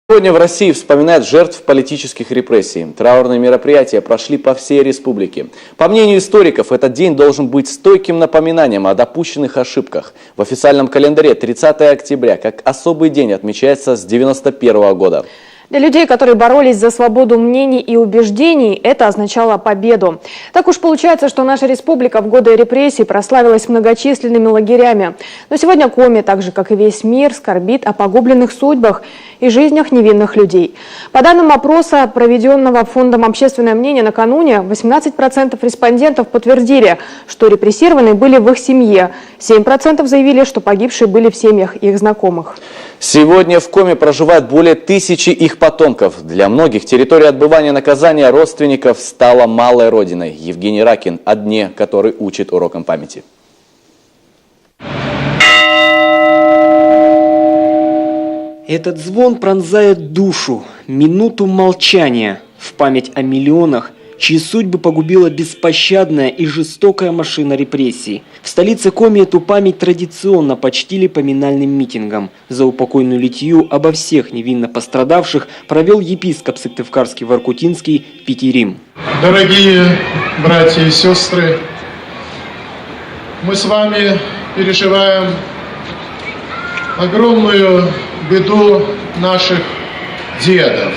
Сегодня в России вспоминают жертв политических репрессий. Траурные мероприятия прошли по всей республике. По мнению историков, этот день должен быть стойким напоминанием о допущенных ошибках. В официальном календаре 30 октября как особый день отмечается с 1991 года. Для людей, которые боролись за свободу мнений и убеждений, это означало победу. Так уж получается, что наша республика в годы репрессий прославилась многочисленными лагерями. Но сегодня Коми, так же как и весь мир, скорбит о погубленных судьбах и жизнях невинных людей. По данным опроса, проведенного Фондом «Общественное мнение» накануне, 18% респондентов подтвердили, что репрессированные были в их семье. 7% заявили, что погибшие были в семьях их знакомых. Сегодня в Коми проживает более 1000 их потомков. Для многих территория отбывания наказания родственников стала малой родиной. Евгений Ракин о дне, который учит урокам памяти. Этот звон пронзает душу. Минуту молчания в память о миллионах, чьи судьбы погубила беспощадная и жестокая машина репрессий. В столице Коми эту память традиционно почтили поминальным митингом. За упокойную литию обо всех невинно пострадавших провел епископ Сыктывкарский-Воркутинский Петерим. Дорогие братья и сестры, мы с вами переживаем огромную беду наших дедов.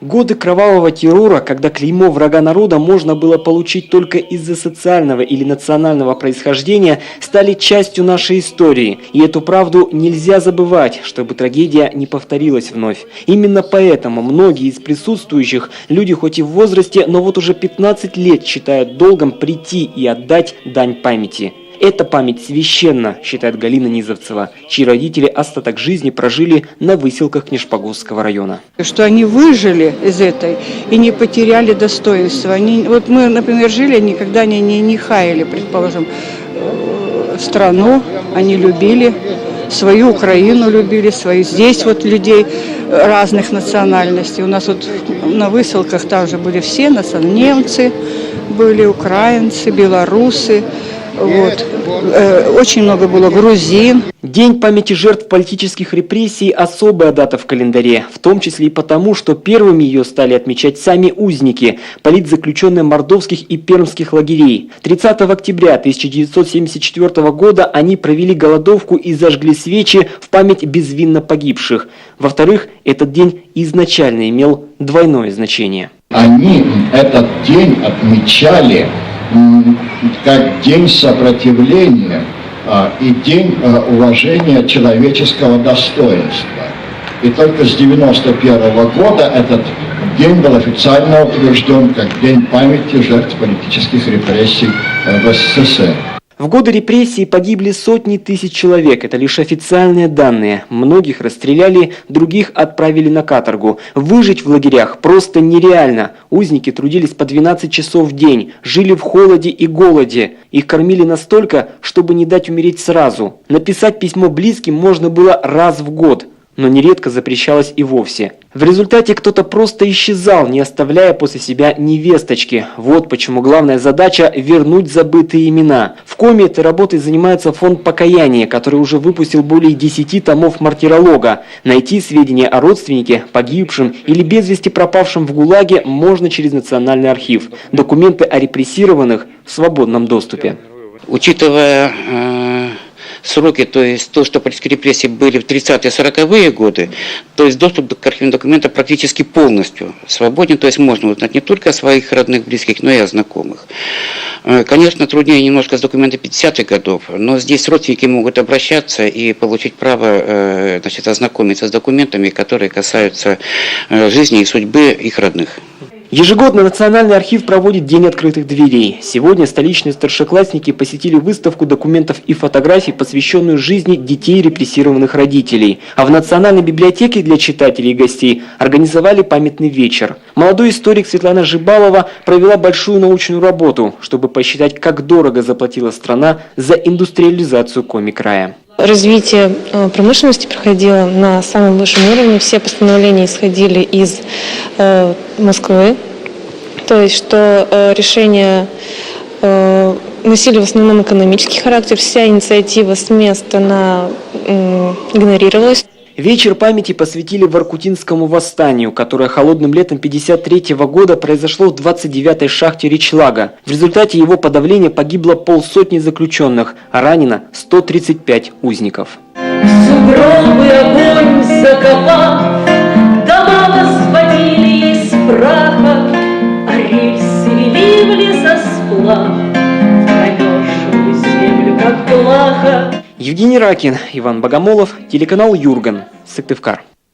Годы кровавого террора, когда клеймо врага народа можно было получить только из-за социального или национального происхождения, стали частью нашей истории. И эту правду нельзя забывать, чтобы трагедия не повторилась вновь. Именно поэтому многие из присутствующих, люди хоть и в возрасте, но вот уже 15 лет считают долгом прийти и отдать дань памяти. Эта память священна, считает Галина Низовцева, чьи родители остаток жизни прожили на выселках Нижпогосского района. Что они выжили из этой и не потеряли достоинства. Вот мы, например, жили, никогда не хаяли, предположим, страну, они любили, свою Украину любили, свои здесь вот людей разных национальностей. У нас вот на выселках также были все немцы, были украинцы, белорусы. Вот. Очень много было грузин. День памяти жертв политических репрессий – особая дата в календаре, в том числе и потому, что первыми ее стали отмечать сами узники, политзаключенные мордовских и пермских лагерей. 30 октября 1974 года они провели голодовку и зажгли свечи в память безвинно погибших. Во-вторых, этот день изначально имел двойное значение. Они этот день отмечали как день сопротивления и день уважения человеческого достоинства. И только с 1991 года этот день был официально утвержден как День памяти жертв политических репрессий в СССР. В годы репрессий погибли сотни тысяч человек, это лишь официальные данные. Многих расстреляли, других отправили на каторгу. Выжить в лагерях просто нереально. Узники трудились по 12 часов в день, жили в холоде и голоде. Их кормили настолько, чтобы не дать умереть сразу. Написать письмо близким можно было раз в год, но нередко запрещалось и вовсе. В результате кто-то просто исчезал, не оставляя после себя ни весточки. Вот почему главная задача – вернуть забытые имена. В Коми этой работой занимается фонд покаяния, который уже выпустил более 10 томов мартиролога. Найти сведения о родственнике, погибшем или без вести пропавшем в ГУЛАГе можно через Национальный архив. Документы о репрессированных в свободном доступе. Учитывая сроки, то есть то, что политические репрессии были в 30-40-е годы, то есть доступ к архивным документам практически полностью свободен, то есть можно узнать не только о своих родных, близких, но и о знакомых. Конечно, труднее немножко с документами 50-х годов, но здесь родственники могут обращаться и получить право, ознакомиться с документами, которые касаются жизни и судьбы их родных. Ежегодно Национальный архив проводит День открытых дверей. Сегодня столичные старшеклассники посетили выставку документов и фотографий, посвященную жизни детей репрессированных родителей. А в Национальной библиотеке для читателей и гостей организовали памятный вечер. Молодой историк Светлана Жибалова провела большую научную работу, чтобы посчитать, как дорого заплатила страна за индустриализацию Коми-края. Развитие промышленности проходило на самом высшем уровне. Все постановления исходили из Москвы. То есть, что решения носили в основном экономический характер. Вся инициатива с места игнорировалась. Вечер памяти посвятили Воркутинскому восстанию, которое холодным летом 1953 года произошло в 29-й шахте Речлага. В результате его подавления погибло 500 заключенных, а ранено 135 узников. Сугробы огонь закопав, дома возводили из праха, а рельсы вели в лесосплав, в промерзшую землю, как плаха. Евгений Ракин, Иван Богомолов, телеканал Юрган, Сыктывкар.